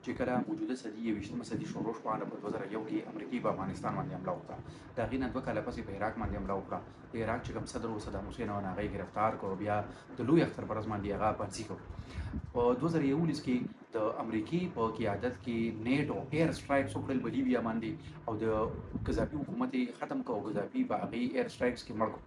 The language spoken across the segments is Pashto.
چې کله موجوده صدي 21مه صدي شروع شوه نو په 2001 کې امریکای په افغانستان باندې حمله وکړه. د هغې نه 2 کاله پسې په عراق باندې حمله وکړه. د عراق چې کوم صدر و صدام حسین و هغه یې ګرفتار کړ، بیا د لوی اختر پر ورځ باندې هغه پانسي کړ. په 2011 کې د امریکای په قیادت کې نیټو ایر سټرایکس وکړل بولیویا باندې او د قذافي حکومت یې ختم کړ او قذافي په هغې ایر سټرایکس کې مړ کړ.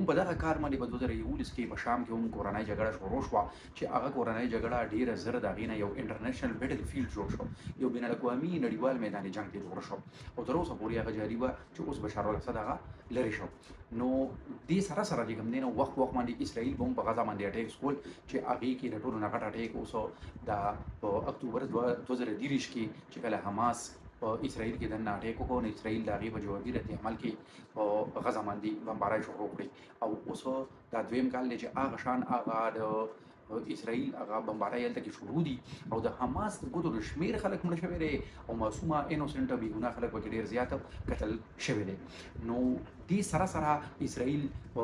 په دغه کار باندې په 2011 کې په شام کې هم کورنۍ جګړه شروع شوه چې هغه کورنۍ جګړه ډیره زر د هغې نه یو انټرنیشنل بیټل فیلډ جوړ شو، یو بین الاقوامي نړیوال میدان جنګ ته جوړ شو او تر اوسه پورې هغه جاري وه چې اوس بشار الاسد هغه لرې شو. نو دې سره سره چې کوم دی نو وخت باندې اسرائیل به هم په غزه باندې اټیک کول چې هغې کې د ټولو نه غټ اټیک اوس د په اکتوبر 2023 کې چې کله حماس په اسرائیل کې دننه اټیک وکړو نو اسرائیل د هغې په جوابي رد عمل کې په غزه باندې بمبارۍ شروع کړې او اوس دا دویم کال دی چې هغه شان هغه د اسرائیل هغه بمبارۍ هلته کې شروع دي او د حماس د ګوتو د شمېر خلک مړه شوي دی او معصومه انوسنټه بې ګناه خلک پکې ډېر زیات قتل شوي دی. نو دې سره سره اسرائیل په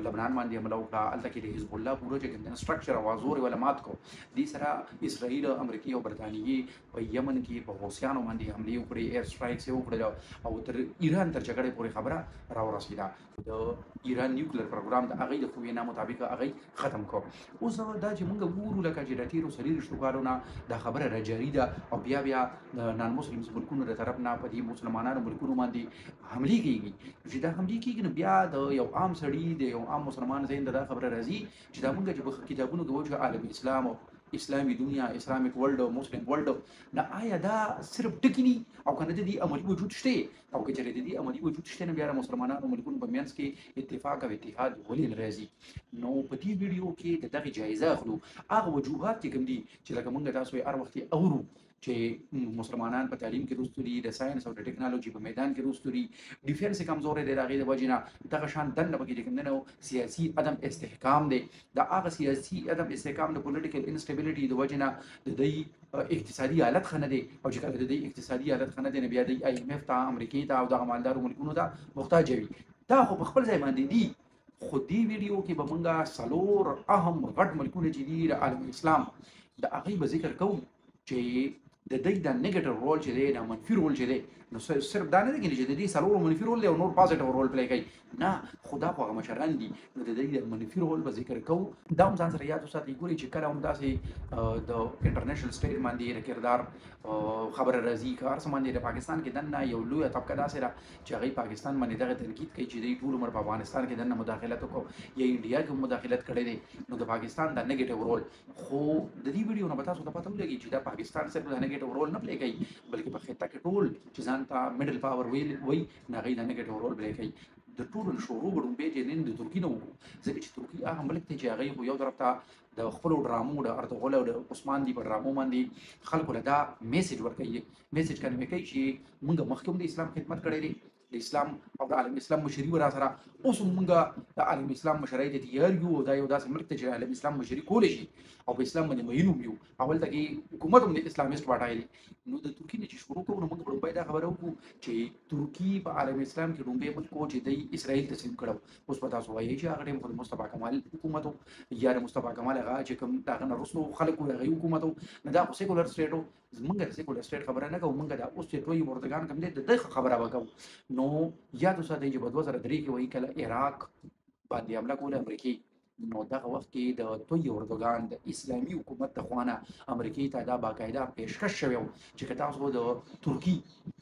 لبنان باندې حمله وکړه، هلته کې د حزب الله پوره چې کوم دی سټرکچر او ازور یې مات کړو. دې سره اسرائیل امریکې او برطانیې په یمن کې په حوثیانو باندې حملې وکړې، ایر سټرایکس یې وکړل او تر ایران تر جګړې پورې خبره راورسېده. د ایران نیوکلیر پروګرام د هغې د وینا مطابق هغې ختم کړ. اوس دا چې موږ ګورو لکه چې د تېرو 30 کالو نه دا خبره راجاري ده او بیا د نان مسلمز ملکونو د طرف نه په دې مسلمانانو ملکونو باندې حملې کېږي. چې دا حملې کېږي نو بیا د یو عام سړي د یو عام مسلمان ذهن ته دا خبره راځي چې دا موږ چې په کتابونو کې وایو چې عالم اسلام او اسلامي دنیا اسلامیک ورلد او مسلم ورلد نه آیا دا صرف ټکي دي او که نه د دې عملي وجود شته او که چېرې د دې عملي وجود شته نو بیا د مسلمانانو ملکونو په منځ کې اتفاق او اتحاد ولې نه راځي. نو په دې ویډیو کې د دغې جایزه اخلو هغه وجوهات چې کوم دي چې لکه موږ تاسو یې هر وخت اورو چې مسلمانان په تعلیم کې رستو دي، د ساينس او د ټکنالوژي په میدان کې رستو دي، ډیفنس کمزورې دی د هغې د وجې نه دغه شان دننه پکې چې کوم دی نو سیاسي عدم استحکام دی. د هغه سیاسي عدم استحکام د پولیټیکل انسټیبلټي د وجې نه د دوی اقتصادي حالت ښه نه دی او چې کله د دوی اقتصادي حالت ښه نه دی نو بیا دوی IMF ته امریکې ته او دغه مالدارو ملکونو ته محتاج وي. دا خو په خپل ځای باندې دي، خو دې ویډیو کې به موږ څلور اهم غټ ملکونه چې دي د عالم اسلام د هغې به ذکر کوو چې د دوی د نیګیټیو رول چې دی د منفي رول چې دی نو صرف دا نه دی چې د دې څلورو منفي رول دی او نور پازیټیو رول پلی کوي، نه خو دا خو هغه مشران دي نو د دوی د منفي رول به ذکر کوو. دا هم ځان سره یاد وساتئ ګورئ چې کله هم داسې د انټرنیشنل سټیټ باندې د کردار خبره راځي که هر څه باندې د پاکستان کې دننه یو لویه طبقه داسې ده چې هغوی پاکستان باندې دغه تنقید کوي چې دوی ټول عمر په افغانستان کې دننه مداخلت وکړو یا انډیا کې مداخلت کړی دی نو د پاکستان د نیګیټیو رول. خو د دې ویډیو نه به تاسو ته پته ولګي چې دا پاکستان صرف د نیګیټیو رول نه پلی کوي بلکې په خطه کې ټول چې ځان ته میډل پاور وایي نه هغوی د نیګیټیو رول پلی کوي. د ټولو شروع به ډومبې چې نن د ترکي نه وکړو ځکه چې ترکي هغه ملک دی چې هغوی خو یو طرف ته د خپلو ډرامو د ارطغرل او د عثمان دی په ډرامو باندې خلکو له دا میسج ورکوي، میسج کنوي کوي چې موږ مخکې هم د اسلام خدمت کړی دی، د اسلام او د عالم اسلام مشري و را سره اوس هم موږ د عالم اسلام مشرۍ ته تیار یو. دا یو داسې ملک دی چې عالم اسلام مشري کولی شي او په اسلام باندې مین هم یو او هلته کې حکومت هم د اسلامسټ پارټۍ دی. نو د ترکي نه چې شروع کوو نو موږ به لومړی دا خبره وکړو چې ترکي په عالم اسلام کې لومړی ملک و چې دی اسرائیل تسلیم کړی. اوس به تاسو وایئ چې هغه ټایم خو د مصطفی کمال حکومت و یا د مصطفی کمال هغه چې کوم د هغه نه وروستو خلک و هغوی حکومت و نو دا خو سیکولر سټیټ و. موږ د سیکولر سټیټ خبره نه کوو، موږ دا اوس چې دوی مردګان کوم دی د دغه خبره به کوو. نو یاد وساتئ چې په 2003 کې وایي کله عراق باندې حمله کوله امریکې نو دغه وخت کې د توی اردوګان د اسلامي حکومت د خوا نه امریکې ته دا باقاعده پیشکش شوی و چې که تاسو د ترکي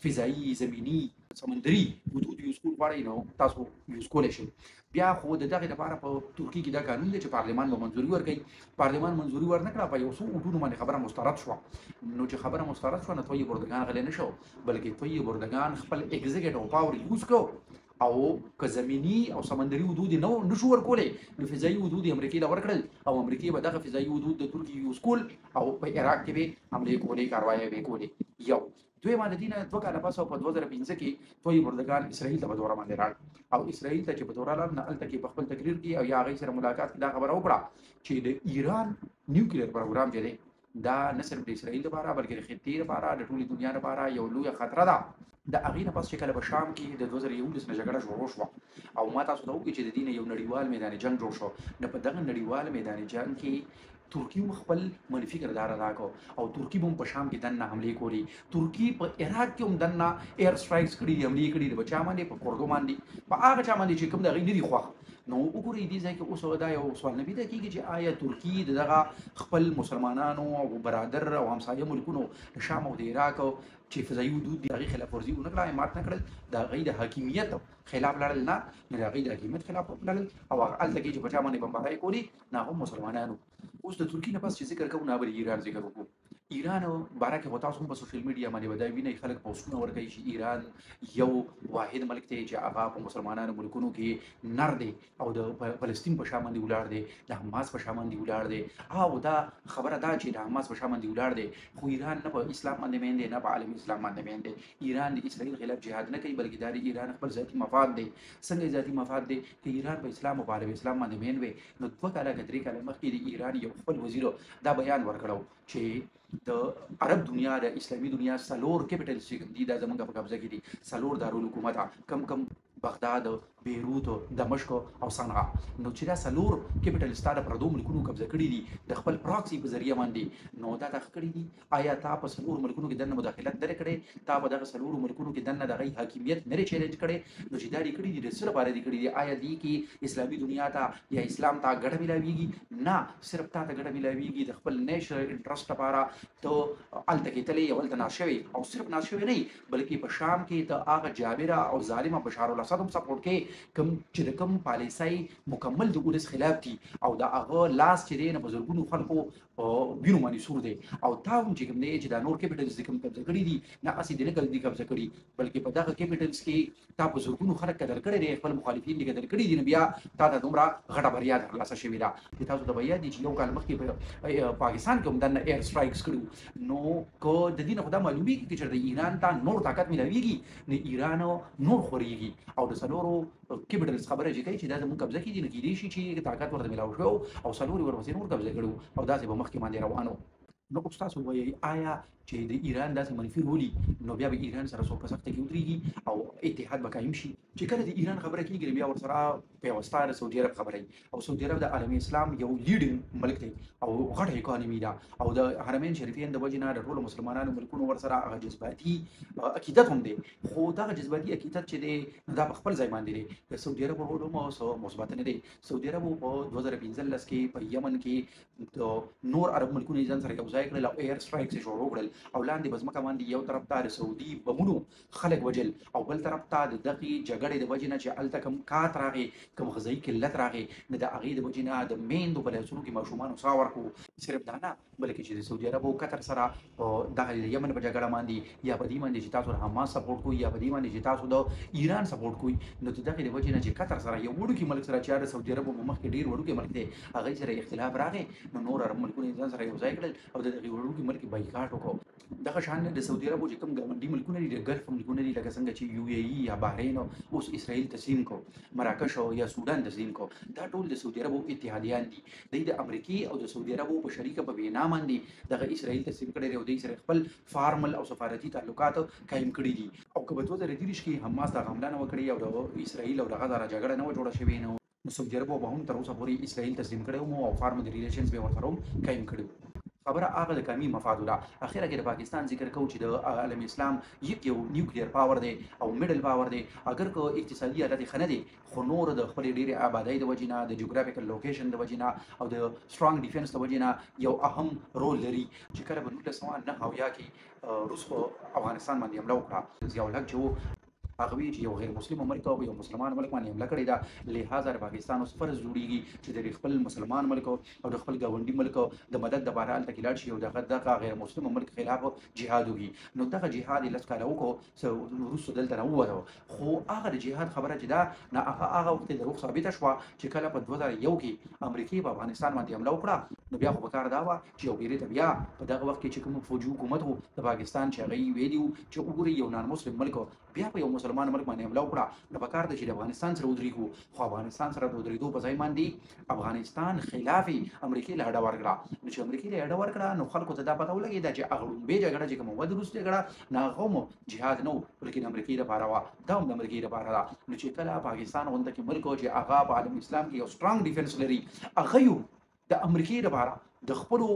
فضایي زمیني سمندري حدود یوز کول غواړئ نو تاسو یوز کولی شئ. بیا خو د دغې لپاره په ترکي کې دا قانون دی چې پارلمان به منظوري ورکوي. پارلمان منظوري ورنه کړه په یو څو حدودو باندې خبره مسترد شوه. نو چې خبره مسترد شوه نو توی اردوګان غلی نه شو بلکې توی اردوګان خپل اګزیکټیو پاور یوز کړو او که زمینی او سمندري حدود نشو ورکولی نو فضایي حدود یې امریکې له ورکړل او امریکې به دغه فضایي حدود د ترکي یوز کول او په عراق کې به حملې کولې کاروایۍ به یې کولې. یو دویمه د دې نه 2 کاله پس او په 2015 کې توی اردوګان اسرائیل ته په دوره باندې راغی او اسرائیل ته چې په دوره لاړ نو هلته کې په خپل تقریر کې او یا هغوی سره ملاقات کې دا خبره وکړه چې د ایران نیوکلیر پروګرام چې دی دا نه صرف د اسرائیل لپاره بلکې د خطې لپاره د ټولې دنیا لپاره یو لویه خطره ده. د هغې نه پس چې کله په شام کې د 2011 نه جګړه شروع شوه او ما تاسو ته وکړي چې د دې نه یو نړیوال میدان جنګ جوړ شو نو په دغه نړیوال میدان جنګ کې ترکی هم خپل منفي کردار ادا کو او ترکی هم په شام کې دنه حمله کوي ترکی په عراق کې هم دنه ایر سټرایکس کړي حمله کړي د بچا باندې په کورګو باندې په هغه چا باندې چې کوم دغه نه دی خوښ نو وګورئ دې ځای کې اوس دا یو سوال نه پیدا کیږي چې آیا ترکی دغه خپل مسلمانانو او برادر او همسایه ملکونو د شام او د عراق چې فضایي حدود دي هغې خلاف ورزي ونه کړه مات نه کړل د هغې د حاکمیت خلاف لړل نه د هغې د حاکمیت خلاف لړل او هلته کې چې په چا باندې بمبارۍ کولې نه هم مسلمانانو اوس د ترکي نه پس چې ذکر کوو نه به ایران ذکر وکړو ایران باره کې تاسو هم په سوشل میډیا باندې به دا وینئ خلک پوسټونه ورکوي چې ایران یو واحد ملک دی چې هغه په مسلمانانو ملکونو کې نر دی او د فلسطین په شا باندې ولاړ دی د حماس په شا باندې ولاړ دی او دا خبره دا چې د حماس په شا باندې ولاړ دی خو ایران نه په اسلام باندې مین دی نه په عالمي اسلام باندې مین دی ایران د اسرائیل خلاف جهاد نه کوي بلکې دا د ایران خپل ذاتي مفاد دی څنګه ذاتي مفاد دی چې ایران په اسلام او په عالمي اسلام باندې مین وي نو 2 کاله که 3 کاله مخکې د ایران یو خپل وزیر دا بیان ورکړو چې د عرب دنیا د اسلامي دنیا سلور کیپټلز چې دي دا زمونږ په قبضه کې دي سلور دارالحکومت کم بغداد بیروت دمشق او صنعا نو چې دا سلور کیپټل ستاره پردو ملکونو قبضه کړي دي د خپل پراکسي په ذریعہ باندې نو دا تخ کړي دي آیا تا په سلور ملکونو کې دنه مداخلت درې کړي تا په دغه سلور ملکونو کې دنه دغه حاکمیت نه چیلنج کړي نو چې دا لري کړي دي د سره باره دي کړي دي آیا دي کې اسلامي دنیا ته یا اسلام ته ګډه ملاويږي نه صرف تا ته ګډه ملاويږي د خپل نیشنل انټرست لپاره ته الته کې تلې او الته ناشوي او صرف ناشوي نه بلکې په شام کې ته هغه جابره او ظالمه بشار الاسد هم سپورټ کې کوم چې د کوم پالیسۍ مکمل د ولس خلاف دي او دا هغه لاس چې دی نه بزرګونو خلکو وینو باندې سور دی او تا هم چې کوم دی چې دا نور کیپټلز کوم قبضه کړي دي نه اسی د نه دي قبضه کړي بلکې په دغه کیپټلز کې تا بزرګونو خلک قدر کړي دي خپل مخالفین دي قدر کړي دي بیا تا ته دومره غټه بریا ترلاسه شوې ده چې تاسو ته بیا دي چې یو کال مخکې په پاکستان کې هم دنه ایر سټرایکس کړو نو کو د دې نه خدا معلومیږي چې د ایران ته نور طاقت ملويږي نه ایران نور خوريږي او د سلورو کیپټلز خبره چې کوي چې دا زموږ قبضه کې دي نه کېدای شي چې طاقت ورته ملاو شو او سلوري ورپسې نور قبضه کړو او داسې به مخکې باندې روانو نو اوس تاسو وایي آیا چې د ایران داسې منفي رولي نو بیا به ایران سره څوک په سخته کې ودرېږي او اتحاد به قایم شي چې کله د ایران خبره کېږي بیا ورسره پیوسته د سعودي عرب خبره او سعودي عرب د عالمي اسلام یو لیډینګ ملک دی او غټه اکانومي ده او د حرمین شریفین د وجې نه د ټولو مسلمانانو ملکونو ورسره هغه جذباتي عقیدت هم دی خو دغه جذباتي عقیدت چې دی دا په خپل ځای باندې دی د سعودي عرب رول هم مثبت نه دی سعودي عرب په 2015 کې په یمن کې د نور عرب ملکونو ځان سره یو ځای کړل او ایر سټرایکس شروع کړل او لاندې بزمکه باندې یو طرف ته سعودي بمونو خلک وجل او بل طرف ته د دغه جګړې د وجې نه چې الته کم کات راغی کم غذایی قلت راغی نه د هغې د وجې نه د میندو په لاسونو کې ماشومانو ساه ورکړو صرف دا نه بلکې چې د سعودي عرب او قطر سره دغه یمن په جګړه باندې یا په دې باندې چې تاسو د حماس سپورټ کوئ یا په دې باندې چې تاسو د ایران سپورټ کوئ نو د دغې د وجې نه چې قطر سره یو وړوکی ملک سره چې د سعودي عرب په مخ کې ډېر وړوکی ملک دی هغې سره اختلاف راغی نو نور عرب ملکونه ځان سره یو ځای کړل او د دغې وړوکي ملک بایکاټ وکړو دغه شان د سعودي عرب چې کوم ګاونډي ملکونه دي د ګلف ملکونه دي لکه څنګه چې یو ای ای یا بحرین اوس اسرائیل تسلیم کو مراکش او یا سودان تسلیم کو دا ټول د سعودي عرب اتحادیان دي د امریکای او د سعودي عرب په شریکه په وینا باندې دغه اسرائیل تسلیم کړي او د اسرائیل خپل فارمل او سفارتي تعلقات قائم کړي دي او که په 2023 کې حماس د حمله نه وکړي او د اسرائیل او دغه سره جګړه نه جوړه شوې نو سعودي عرب به هم تر اوسه پورې اسرائیل تسلیم کړي او فارمل ریلیشنز به ورسره قائم کړي خبره هغه د کمی مفاد ده اخیره کې د پاکستان ذکر کوو چې د عالم اسلام یو نیوکلیر پاور دی او میډل پاور دی اگر کو اقتصادي حالت خنه دی خو نور د خپل ډیره آبادی د وجینا د جغرافیکل لوکیشن د وجینا او د سترونګ ډیفنس د وجینا یو اهم رول لري چې کله په 1909 کې روس په افغانستان باندې حمله وکړه ضیاء الحق جو هغه چې یو غیر مسلم ملک او یو مسلمان ملک باندې حمله کړې ده لہذا د پاکستان اوس فرض جوړیږي چې د خپل مسلمان ملک او د خپل ګاونډي ملک د مدد د بهر الته کې لاړ شي او دغه غیر مسلم ملک خلاف جهاد وکړي نو دغه جهاد لس کاله وکړو روس دلته نه ووته خو هغه د جهاد خبره چې دا نه هغه وخت د روغ ثابته شوه چې کله په 2001 کې امریکای په افغانستان باندې حمله وکړه نو بیا خو په کار دا وه چې یو پیرې ته بیا په دغه وخت کې چې کوم فوجي حکومت و د پاکستان چې هغه یې ویلي وو چې وګورئ یو نان مسلم ملک بیا په یو مسلمان ملک باندې حمله وکړه نو په کار ده چې د افغانستان سره ودرېږو خو افغانستان سره د ودرېدو په ځای باندې افغانستان خلاف امریکای له اډه ورکړه نو چې امریکای له اډه ورکړه نو خلکو ته دا پته ولګېده چې هغه لومبۍ جګړه چې کومه وه د روس جګړه نه هغه هم جهاد نه و بلکې د امریکای لپاره وه دا هم د امریکای لپاره ده نو چې کله پاکستان غونډه کې ملک و چې هغه په عالم اسلام کې یو سترونګ ډیفنس لري هغه یو د امریکای لپاره د خپلو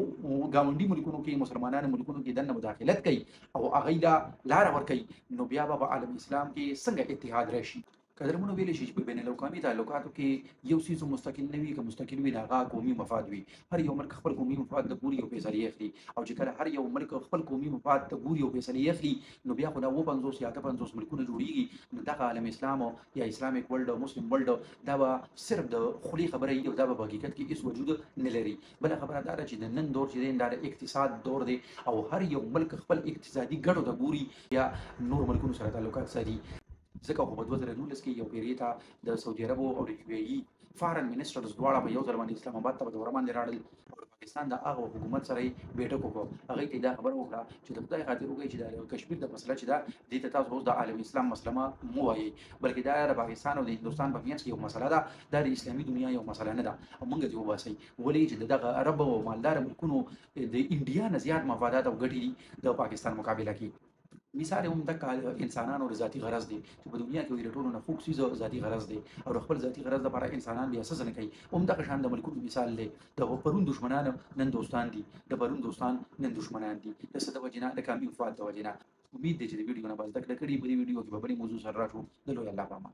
ګاونډي ملکونو کې مسلمانانو ملکونو کې دننه مداخلت کوي او هغوی له لاره ورکوي، نو بیا به په عالم اسلام کې څنګه اتحاد راشي؟ قدرمنو ویلی شي چې په بین الاقوامي تعلقاتو کې یو څیز مستقل نه وي، که مستقل وي د هغه قومي مفاد وي. هر یو ملک خپل قومي مفاد ته ګوري او فیصلې اخلي، او چې کله هر یو ملک خپل قومي مفاد ته ګوري او فیصلې اخلي، نو بیا خو دا 50 یا 50 ملکونه جوړیږي. نو دغه عالم اسلام یا اسلامیک ورلد او مسلم ورلد دا به صرف د خولي خبره وي او دا به په حقیقت کې هیڅ وجود نه لري. بله خبره دا ده چې د نن دور چې دی دا د اقتصاد دور دی او هر یو ملک خپل اقتصادي ګټو ته ګوري یا نور ملکونو سره تعلقات ساتي. ځکه خو په 2019 کې یو پیرې ته د سعودي عربو او د یو اي فارن منسټرز دواړه په یو ځل باندې اسلام آباد ته په دوره باندې راړل او د پاکستان د هغه حکومت سره یې بیټک وکړو. هغوی ته یې دا خبره وکړه چې د خدای خاطر وکړئ چې د کشمیر د مسله چې ده دې ته تاسو اوس د عالم اسلام مسله مه وایئ، بلکې دا د پاکستان او د هندوستان په منځ کې یو مسله ده، دا د اسلامي دنیا یو مسله نه ده او موږ دې وباسئ. ولې چې د دغه عرب او مالداره ملکونو د انډیا نه زیات مفادات او ګټې دي د پاکستان مقابله کې. مثال هم د انسانانو د ذاتي غرض دی چې په دنیا کې د ټولو نه خوږ څیز ذاتي غرض دی او د خپل ذاتي غرض لپاره انسانان بیا څه نه کوي. همدغه شان د ملکونو مثال دی، د پرون دشمنان نن دوستان دي، د پرون دوستان نن دشمنان دي، د څه د وجې نه؟ د قومي مفاد د وجې نه. امید دی چې د ویډیو نه به زده کړه کړې. په دې ویډیو کې به بلې موضوع سره راشو. د لوی الله په امان.